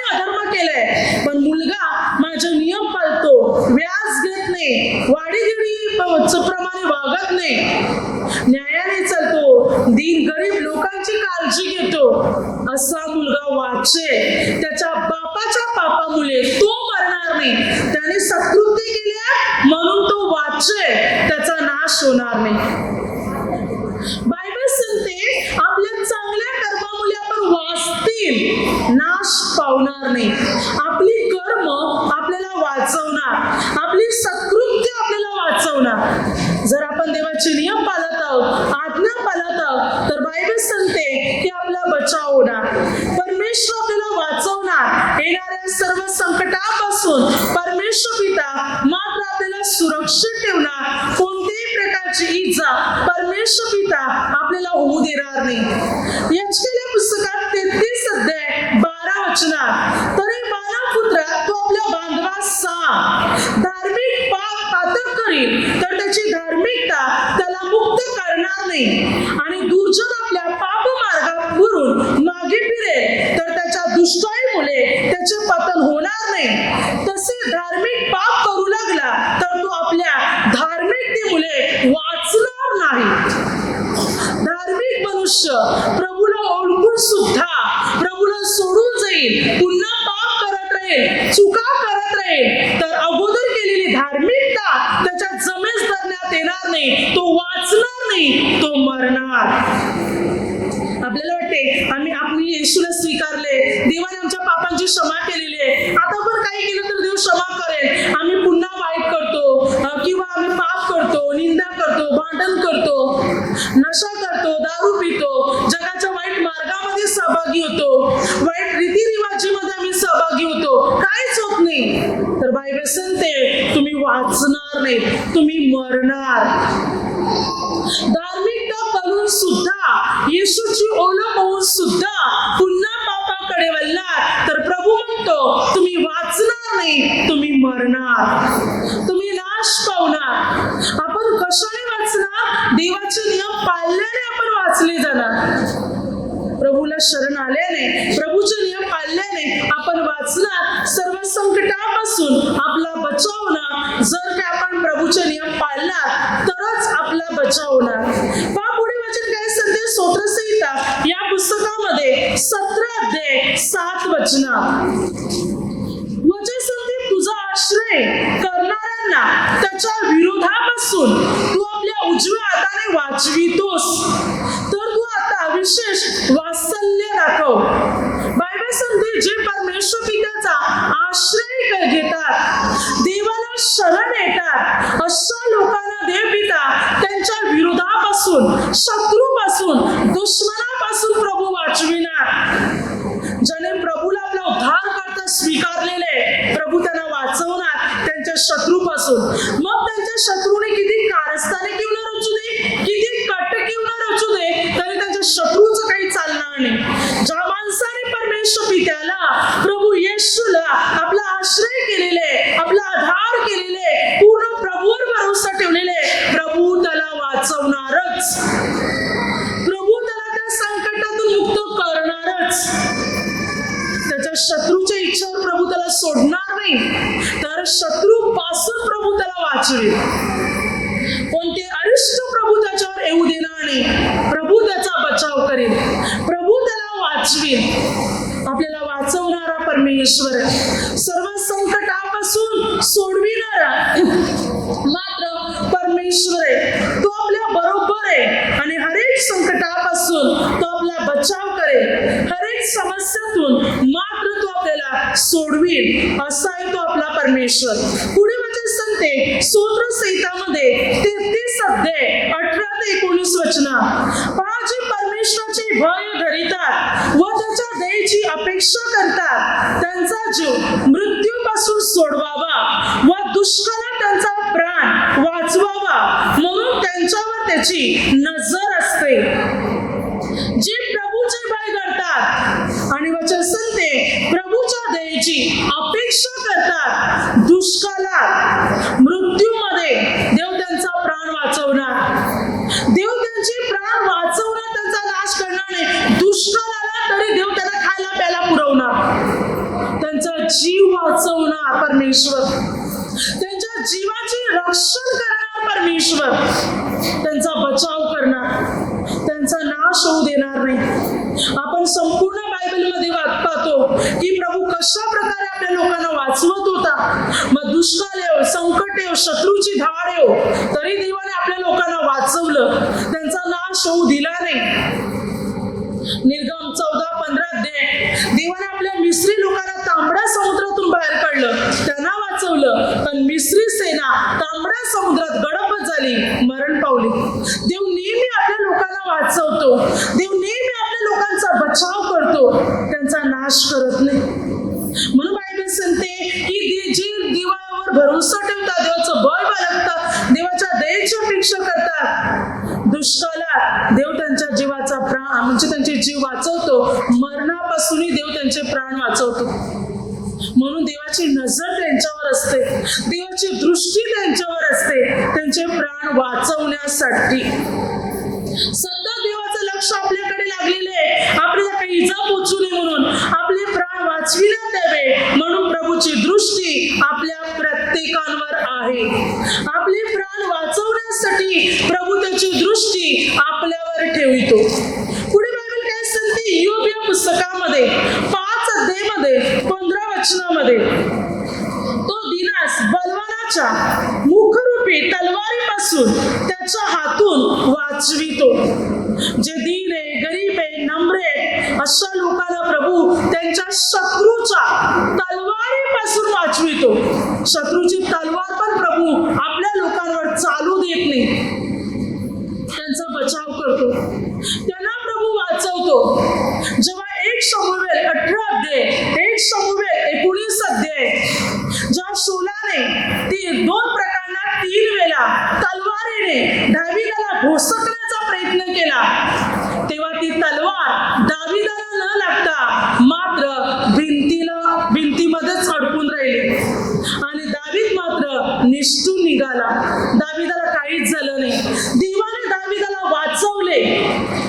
न्यायाने चालतो, दीन गरीब लोकांची काळजी घेतो, असा मुलगा वाचेल. त्याच्या बापाच्या पापामुळे तो मरणार नाही. त्याने सत्कृत्य केले म्हणून तो वाचेल, त्याचा नाश होणार नाही. बायबल सांगते आपल्या चांगल्या कर्मामुळे आपण वाचतील, नाश पावणार नाही. आपली कर्म आपल्याला वाचवणार, आपली सत्कृत्य आपल्याला वाचवणार. जर आपण देवाचे नियम पाळत आहोत, आज्ञा पाळत आहोत, तर बायबल सांगते की आपला बचाव होणार. परमेश्वर आपल्याला वाचवणार. येणाऱ्या सर्व संकटापासून परमेश्वर पिता मात्र आपल्याला सुरक्षित ठेवणार. कोणत्याही प्रकारची इजा परमेश्वर पिता आपल्याला होऊ देणार नाही. याचकेल्या पुस्तकात 33 अध्याय 12 वचनात, तरी मानवपुत्रा तू आपल्या बांधवास सांग, धार्मिक पाप पातक करील तर त्याची धार्मिकता त्याला मुक्त करणार नाही, आणि दुर्जन आपल्या पाप मार्गावरून मागे फिरेल तर त्याच्या दुष्टाईमुळे त्याचे पतन होणार नाही. तसे धार्मिक पाप करू लागला तर तो आपल्या धार्मिकतेमुळे वाचणार नाही. धार्मिक मनुष्य प्रभूला ओळखून सुद्धा प्रभूला सोडून जाईल, पुन्हा पाप करत राहील, चुका करत राहील, तर अगोदर केलेली धार्मिकता त्याच्या जमेस धरण्यात येणार नाही. तो वाचणार नाही, तो मरणार. आपल्याला वाटते आम्ही येशूला स्वीकारले, देवाने आमच्या पापांची क्षमा केलेली आहे, आता पण काही केलं तर देव क्षमा करेल. आम्ही पुन्हा वाईट करतो किंवा आम्ही पाप करतो, निंदा करतो, भांडण करतो, नशा करतो, दारू पितो, जगाच्या वाईट मार्गामध्ये सहभागी होतो, वाईट रीतिरिवाजीमध्ये आम्ही सहभागी होतो, काहीच होत नाही. तर बायबल सांगते तुम्ही वाचणार नाही, तुम्ही मरणार. धार्मिकता करून सुद्धा, येशूची ओळख होऊन सुद्धा पुन्हा पापाकडे वळणार तर प्रभू म्हणतो तुम्ही वाचणार नाही, तुम्ही मरणार, तुम्ही नाश पावणार. आपण कशाने वाचणार? देवाचे नियम पाळल्याने आपण वाचले जाणार. प्रभूला शरण आल्याने, प्रभूचे नियम पाळल्याने आपण वाचणार. सर्व संकटापासून आपला बचाव होणार. जर का आपण प्रभूचे नियम पाळणार तरच आपला बचाव होणार. पुढे वचन काय सांगते? स्तोत्रसंहिता या पुस्तकामध्ये 17 अध्याय 7 वचनात वचन सांगते, तुझा आश्रय करणाऱ्यांना त्याच्या विरोधापासून तू आपल्या उजव्या हाताने वाचवितोस, तर तू आता विशेष वात्सल्य दाखव. बायबल सांगते जे परमेश्वर पित्याचा आश्रय घेतात, देवाला शरण येतात, अशा लोकांना देव पिता त्यांच्या विरोधापासून, शत्रूपासून, दुश्मनापासून प्रभू वाचविणार. ज्याने प्रभूला आपला उद्धार करता स्वीकारलेले, प्रभू त्यांना वाचवणार त्यांच्या शत्रूपासून. मग त्यांच्या शत्रूने किती कारस्थाने किंवा रचू दे, किती कट किंवा रचू दे, तरी त्यांच्या शत्रूचं काही चालणार नाही. ज्या माणसाने परमेश्वर पित्याला, प्रभू येशूला आपला आश्रय केलेले, आपला आधार केलेले, पूर्ण प्रभूवर भरोसा ठेवलेले, प्रभू त्याला वाचवणारच. प्रभू त्याला त्या संकटातून मुक्त करणारच. त्याच्या शत्रूच्या इच्छेवर प्रभू त्याला सोडणार नाही, तर शत्रूपासून प्रभू त्याला वाचवेल. कोणते अरिष्ट प्रभू त्याच्यावर येऊ देणार नाही. प्रभू त्याचा बचाव करेल, प्रभू त्याला वाचवेल. आपल्याला वाचवणारा परमेश्वर, सर्व संकटापासून सोडविणारा मात्र परमेश्वर आहे. तो आपल्या बरोबर आहे आणि हरेक संकटापासून तो आपला बचाव करेल. हरेक समस्यातून मात्र तो आपल्याला सोडवेल. असा आहे तो आपला परमेश्वर. पुढे वचन सांगते स्तोत्रसंहितामध्ये 33 अध्याय 18 ते 19 वचनात, पहा जे परमेश्वराचे भय धरितात व त्याच्या दयेची अपेक्षा करतात त्यांचा जीव मृत्यूपासून सोडवावा व दुष्काळात त्यांचा प्राण वाचवावा म्हणून त्यांच्यावर त्याची नजर असते. जे प्रभूचे भय धरतात आणि वचन सांगते प्रभूच्या दयेची अपेक्षा करतात, दुष्काळात, मृत्यूमध्ये देव त्यांचा प्राण वाचवणार. देव त्यांचे प्राण वाचवणार, त्यांचा नाश करणार नाही. दुष्काळ आला तरी देव त्यांना खायला प्यायला पुरवणार, त्यांचा जीव वाचवणार परमेश्वर. त्यांच्या जीवाचे रक्षण करणार परमेश्वर त्यांचा बचाव करणार, त्यांचा नाश होऊ देणार नाही. आपण संपूर्ण बायबलमध्ये पाहतो की प्रभू कशा प्रकारे आपल्या लोकांना वाचवत होता. मग दुष्काळ येऊ, संकट येऊ, शत्रूची धाड येऊ, तरी देवाने आपल्या लोकांना वाचवलं, त्यांचा नाश होऊ दिला नाही. निर्गम 14-15 अध्याय, देवाने आपल्या मिस्री लोकांना तांबड्या समुद्रातून बाहेर काढलं, त्यांना वाचवलं. पण मिस्री सेना तांबड्या समुद्रात गडपत झाली, मरण पावली. देव नेहमी आपल्या लोकांना वाचवतो, देव नेहमी आपल्या लोकांचा बचाव करतो, त्यांचा नाश करत नाही. म्हणून बायबल सांगते की जे देवावर भरोसा ठेवतात, देवाचं बळ बाळगतात, देवाच्या दयेची अपेक्षा करतात, दुष्काळात देव त्यांच्या जीवाचा प्राण म्हणजे त्यांचे जीव वाचवतो. मरणापासूनही देव त्यांचे प्राण वाचवतो. म्हणून देवाची नजर त्यांच्यावर असते, देवाची दृष्टी त्यांच्यावर असते, त्यांचे प्राण वाचवण्यासाठी. सतत देवाचं लक्ष आपल्याकडे लागलेलं आहे, आपल्याला काही इजा पोचू नये म्हणून, आपले प्राण वाचविण्यात यावे म्हणून प्रभूची दृष्टी आपल्या प्रत्येकावर आहे. आपले प्राण वाचवण्यासाठी प्रभू त्याची दृष्टी आपल्यावर ठेवितो. पुढे बायबल काय सांगते, इयोब या पुस्तकामध्ये 5 अध्यायामध्ये 15 वचनामध्ये, तो दिनास बलवानाच्या मुखरूपी तलवारीपासून त्याच्या हातून वाचवितो. जे दीन आहे, गरीब आहे, नम्र आहे, अशा लोकांना प्रभू त्यांच्या शत्रूच्या तलवारीपासून वाचवितो. शत्रूची तलवार पण प्रभू आपल्या लोकांवर चालू देत नाही, त्यांचा बचाव करतो, त्यांना प्रभू वाचवतो. जेव्हा 1 शमूएल 18 अध्याय, 1 शमूएल 19 अध्याय, ज्या शौलाने 2 प्रकारांना 3 वेळा तलवारीने दाविदाला भोसकण्याचा प्रयत्न केला, तेव्हा ती तलवार दाविदाला न लागता मात्र भिंतीमध्येच अडकून राहिली आणि दावीद मात्र निष्ठून निघाला. दाविदाला काहीच झालं नाही, देवाने दाविदाला वाचवले.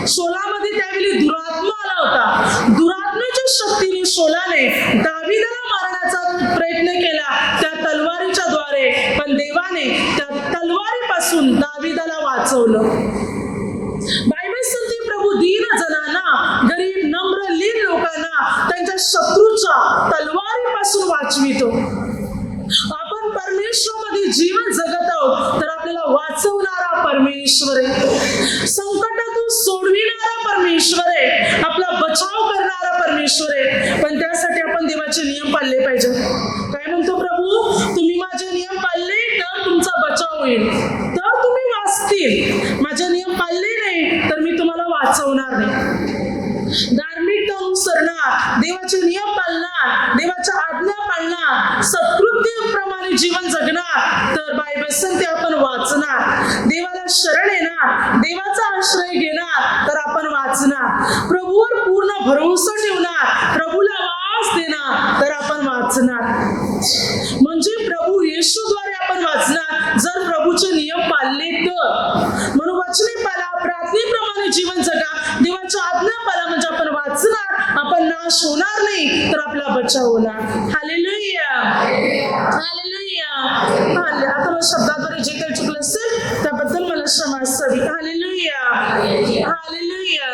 शोलामध्ये त्यावेळी दुरात्मा आला होता, दुरात्म्याच्या शक्तीने शोलाने दाविदाला मारण्याचा प्रयत्न केला त्या तलवारीच्या द्वारे, पण देवाने त्या तलवारीपासून दाविदाला वाचवलं. बायबल सांगते प्रभू दीन जनांना, गरीब नम्र लीन लोकांना त्यांच्या शत्रूच्या तलवारीपासून वाचवितो. आपण परमेश्वरामध्ये जीवन जगत आहोत तर आपल्याला वाचवणारा परमेश्वर आहे, संकटातून सोडविणारा परमेश्वर आहे, आपला बचाव करणारा परमेश्वर आहे. पण त्यासाठी आपण देवाचे नियम पाळले पाहिजे. काय म्हणतो प्रभू, तुम्ही माझे नियम पाळले तर तुमचा बचाव होईल, तर तुम्ही वाचतील. माझे नियम पाळले नाही तर मी तुम्हाला वाचवणार नाही. धार्मिकता अनुसरणार, देवाचे नियम पाळणार, देवाच्या आज्ञा पाळणार, सत्कृत्यप्रमाणे जीवन जगणार तर बायबल सांगते आपण वाचणार. देवाला शरण येणार, देवाचा आश्रय घेणार तर आपण वाचणार. प्रभूवर पूर्ण भरोसा ठेवणार, प्रभूला वास देणार तर आपण वाचणार. म्हणजे प्रभू येशूद्वारे आपण वाचणार जर प्रभूचे नियम पाळले तर. म्हणून वचने पाळा, प्रार्थनेप्रमाणे जीवन जगा, देवाच्या आज्ञा पाळा, म्हणजे आपण वाचणार, आपण नाश होणार नाही तर आपला बचाव होणार. Hallelujah, hallelujah. आता मला शब्दाद्वारे जे काही चुकलं असेल त्याबद्दल मला क्षमा असावी. Hallelujah, hallelujah.